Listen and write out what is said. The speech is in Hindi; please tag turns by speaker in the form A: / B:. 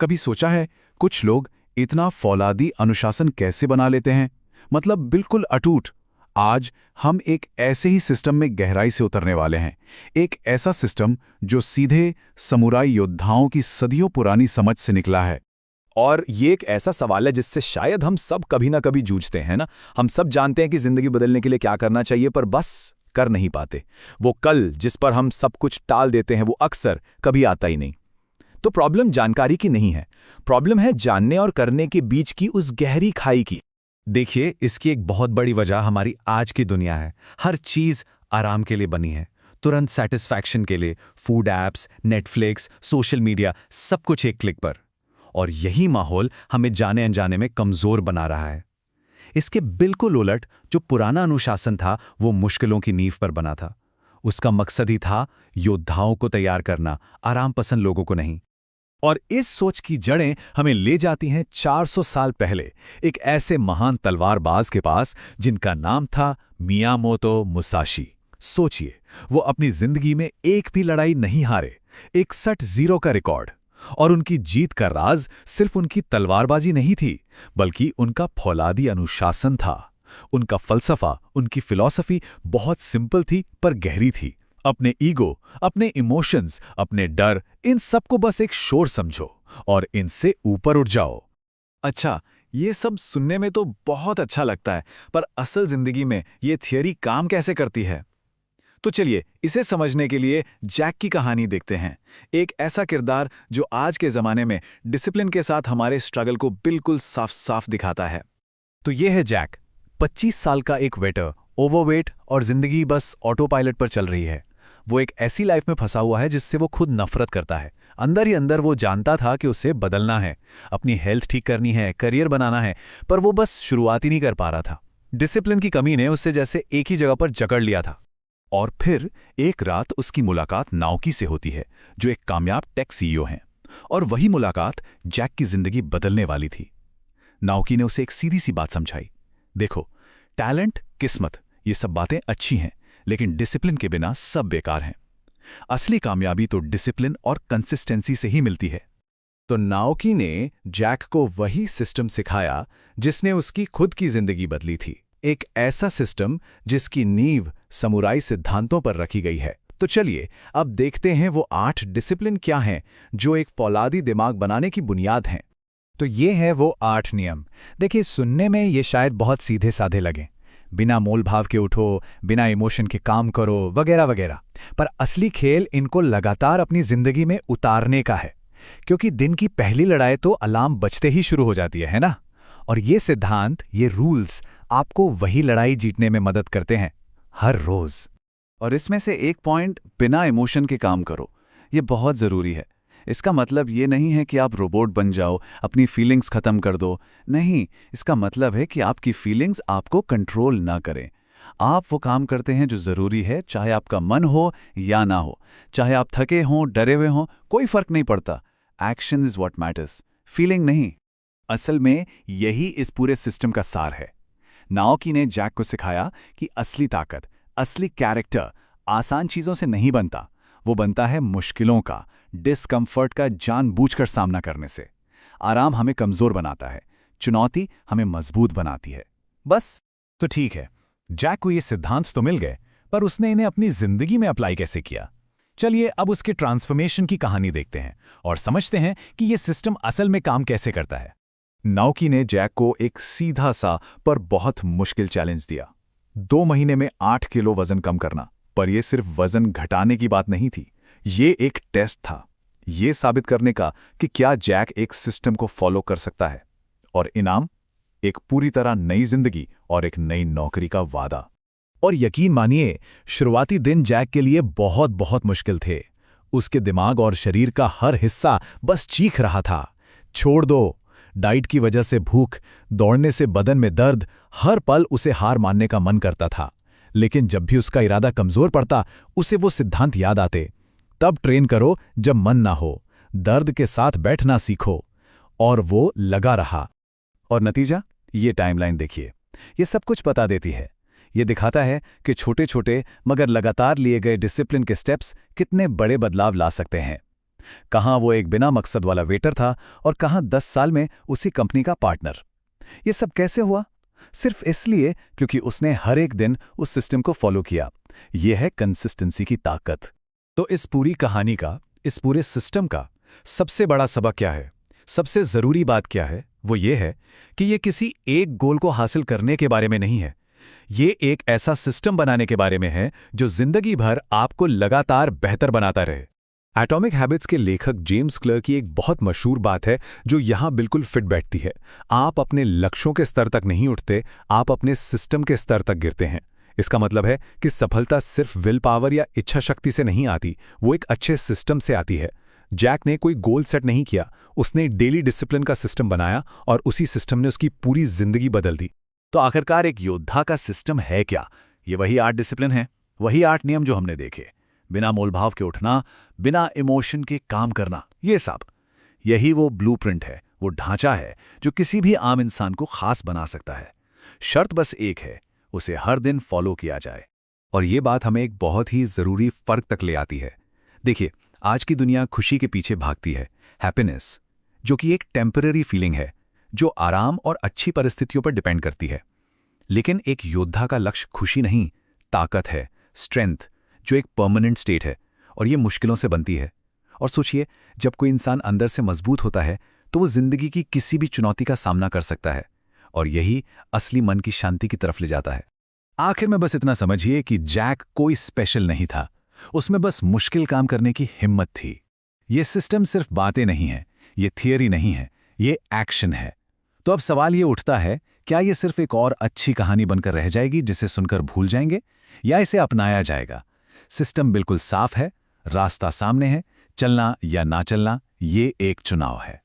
A: कभी सोचा है कुछ लोग इतना फौलादी अनुशासन कैसे बना लेते हैं? मतलब बिल्कुल अटूट। आज हम एक ऐसे ही सिस्टम में गहराई से उतरने वाले हैं। एक ऐसा सिस्टम जो सीधे समुराई योद्धाओं की सदियों पुरानी समझ से निकला है।
B: और ये एक ऐसा सवाल है जिससे शायद हम सब कभी ना कभी जूझते हैं ना। हम सब जानते हैं कि जिंदगी बदलने के लिए क्या करना चाहिए, पर बस कर नहीं पाते। वो कल जिस पर हम सब कुछ टाल देते हैं वो अक्सर कभी आता ही नहीं। तो प्रॉब्लम जानकारी की नहीं है, प्रॉब्लम है जानने और करने के बीच की उस गहरी खाई की।
C: देखिए, इसकी एक बहुत बड़ी वजह हमारी आज की दुनिया है। हर चीज़ आराम के लिए बनी है, तुरंत सेटिस्फैक्शन के लिए। Food apps, Netflix, social media, सब कुछ एक क्लिक पर। और यही माहौल हमें जाने अनजाने में कमज़ोर बना रहा है। इसके बिल्कुल उलट जो पुराना अनुशासन था वो मुश्किलों की नींव पर बना था। उसका मकसद ही था योद्धाओं को तैयार करना, आराम पसंद लोगों को नहीं। और इस सोच की जड़ें हमें ले जाती हैं 400 साल पहले, एक ऐसे महान तलवारबाज के पास जिनका नाम था मियामोतो मुसाशी। सोचिए, वो अपनी जिंदगी में एक भी लड़ाई नहीं हारे, 61-0 का रिकॉर्ड। और उनकी जीत का राज सिर्फ उनकी तलवारबाजी नहीं थी, बल्कि उनका फौलादी अनुशासन था। उनका फलसफा, उनकी फिलॉसफी बहुत सिंपल थी पर गहरी थी। अपने ईगो, अपने इमोशंस, अपने डर, इन सबको बस एक शोर समझो और इनसे ऊपर उठ जाओ।
B: अच्छा, ये सब सुनने में तो बहुत अच्छा लगता है, पर असल जिंदगी में ये थियरी काम कैसे करती है? तो चलिए इसे समझने के लिए जैक की कहानी देखते हैं। एक ऐसा किरदार जो आज के ज़माने में डिसिप्लिन के साथ हमारे स्ट्रगल को बिल्कुल साफ साफ दिखाता है।
C: तो ये है जैक, 25 साल का एक वेटर, ओवरवेट, और जिंदगी बस ऑटो पायलट पर चल रही है। वो एक ऐसी लाइफ में फंसा हुआ है जिससे वो खुद नफरत करता है। अंदर ही अंदर वो जानता था कि उसे बदलना है, अपनी हेल्थ ठीक करनी है, करियर बनाना है, पर वो बस शुरुआत ही नहीं कर पा रहा था। डिसिप्लिन की कमी ने उसे जैसे एक ही जगह पर जकड़ लिया था। और फिर एक रात उसकी मुलाकात नाओकी से होती है, जो एक कामयाब टेक सीईओ हैं। और वही मुलाकात जैक की जिंदगी बदलने वाली थी। नाओकी ने उसे एक सीधी सी बात समझाई। देखो, टैलेंट, किस्मत, ये सब बातें अच्छी हैं, लेकिन डिसिप्लिन के बिना सब बेकार हैं। असली कामयाबी तो डिसिप्लिन और कंसिस्टेंसी से ही मिलती है। तो नाओकी ने जैक को वही सिस्टम सिखाया जिसने उसकी खुद की जिंदगी बदली थी। एक ऐसा सिस्टम जिसकी नींव समुराई सिद्धांतों पर रखी गई है। तो चलिए अब देखते हैं वो 8 डिसिप्लिन क्या हैं जो एक फौलादी दिमाग बनाने की बुनियाद हैं।
D: तो ये है वो 8 नियम। देखिए, सुनने में ये शायद बहुत सीधे साधे लगें, बिना मोल भाव के उठो, बिना इमोशन के काम करो, वगैरह वगैरह। पर असली खेल इनको लगातार अपनी जिंदगी में उतारने का है, क्योंकि दिन की पहली लड़ाई तो अलार्म बजते ही शुरू हो जाती है ना। और ये सिद्धांत, ये रूल्स आपको वही लड़ाई जीतने में मदद करते हैं, हर रोज।
A: और इसमें से एक पॉइंट, बिना इमोशन के काम करो, ये बहुत ज़रूरी है। इसका मतलब ये नहीं है कि आप रोबोट बन जाओ, अपनी फीलिंग्स खत्म कर दो। नहीं, इसका मतलब है कि आपकी फीलिंग्स आपको कंट्रोल ना करें। आप वो काम करते हैं जो ज़रूरी है, चाहे आपका मन हो या ना हो, चाहे आप थके हों, डरे हुए हों, कोई फर्क नहीं पड़ता। Action is what matters, feeling नहीं। असल में यही इस पूरे सिस्टम का सार है। नाओकी ने जैक को सिखाया कि असली ताकत, असली कैरेक्टर आसान चीज़ों से नहीं बनता, वो बनता है मुश्किलों का, डिस्कम्फर्ट का जानबूझकर सामना करने से। आराम हमें कमज़ोर बनाता है, चुनौती हमें मजबूत बनाती है। बस।
C: तो ठीक है, जैक को ये सिद्धांत तो मिल गए, पर उसने इन्हें अपनी जिंदगी में अप्लाई कैसे किया? चलिए अब उसके ट्रांसफॉर्मेशन की कहानी देखते हैं और समझते हैं कि ये सिस्टम असल में काम कैसे करता है।
A: नाओकी ने जैक को एक सीधा सा पर बहुत मुश्किल चैलेंज दिया। 2 महीने में 8 किलो वजन कम करना। पर यह सिर्फ वजन घटाने की बात नहीं थी, ये एक टेस्ट था, ये साबित करने का कि क्या जैक एक सिस्टम को फॉलो कर सकता है। और इनाम, एक पूरी तरह नई जिंदगी और एक नई नौकरी का वादा।
C: और यकीन मानिए, शुरुआती दिन जैक के लिए बहुत बहुत मुश्किल थे। उसके दिमाग और शरीर का हर हिस्सा बस चीख रहा था, छोड़ दो। डाइट की वजह से भूख, दौड़ने से बदन में दर्द, हर पल उसे हार मानने का मन करता था। लेकिन जब भी उसका इरादा कमजोर पड़ता, उसे वो सिद्धांत याद आते। तब ट्रेन करो जब मन ना हो, दर्द के साथ बैठना सीखो। और वो लगा रहा।
A: और नतीजा, ये टाइमलाइन देखिए, ये सब कुछ बता देती है। ये दिखाता है कि छोटे छोटे मगर लगातार लिए गए डिसिप्लिन के स्टेप्स कितने बड़े बदलाव ला सकते हैं।
D: कहाँ वो एक बिना मकसद वाला वेटर था और कहाँ 10 साल में उसी कंपनी का पार्टनर। ये सब कैसे हुआ? सिर्फ इसलिए क्योंकि उसने हर एक दिन उस सिस्टम को फॉलो किया। यह है कंसिस्टेंसी की ताकत।
B: तो इस पूरी कहानी का, इस पूरे सिस्टम का सबसे बड़ा सबक क्या है? सबसे ज़रूरी बात क्या है? वो ये है कि ये किसी एक गोल को हासिल करने के बारे में नहीं है। ये एक ऐसा सिस्टम बनाने के बारे में है जो जिंदगी भर आपको लगातार बेहतर बनाता रहे। एटॉमिक हैबिट्स के लेखक जेम्स क्लर्क की एक बहुत मशहूर बात है जो यहाँ बिल्कुल फिट बैठती है। आप अपने लक्ष्यों के स्तर तक नहीं उठते, आप अपने सिस्टम के स्तर तक गिरते हैं। इसका मतलब है कि सफलता सिर्फ विल पावर या इच्छा शक्ति से नहीं आती, वो एक अच्छे सिस्टम से आती है। जैक ने कोई गोल सेट नहीं किया, उसने डेली डिसिप्लिन का सिस्टम बनाया और उसी सिस्टम ने उसकी पूरी जिंदगी बदल दी।
A: तो आखिरकार एक योद्धा का सिस्टम है क्या? ये वही 8 डिसिप्लिन है, वही 8 नियम जो हमने देखे। बिना मोलभाव के उठना, बिना इमोशन के काम करना, ये सब। यही वो ब्लूप्रिंट है, वो ढांचा है जो किसी भी आम इंसान को खास बना सकता है। शर्त बस एक है, उसे हर दिन फॉलो किया जाए।
B: और ये बात हमें एक बहुत ही ज़रूरी फ़र्क तक ले आती है। देखिए, आज की दुनिया खुशी के पीछे भागती है, हैप्पीनेस, जो कि एक टेम्पररी फीलिंग है, जो आराम और अच्छी परिस्थितियों पर डिपेंड करती है। लेकिन एक योद्धा का लक्ष्य खुशी नहीं, ताकत है, स्ट्रेंथ, जो एक परमानेंट स्टेट है, और ये मुश्किलों से बनती है। और सोचिए, जब कोई इंसान अंदर से मजबूत होता है तो वो जिंदगी की किसी भी चुनौती का सामना कर सकता है, और यही असली मन की शांति की तरफ ले जाता है।
C: आखिर में बस इतना समझिए कि जैक कोई स्पेशल नहीं था, उसमें बस मुश्किल काम करने की हिम्मत थी। ये सिस्टम सिर्फ बातें नहीं है, ये थियरी नहीं है, ये एक्शन है। तो अब सवाल ये उठता है, क्या ये सिर्फ एक और अच्छी कहानी बनकर रह जाएगी जिसे सुनकर भूल जाएंगे, या इसे अपनाया जाएगा? सिस्टम बिल्कुल साफ है, रास्ता सामने है, चलना या ना चलना ये एक चुनाव है।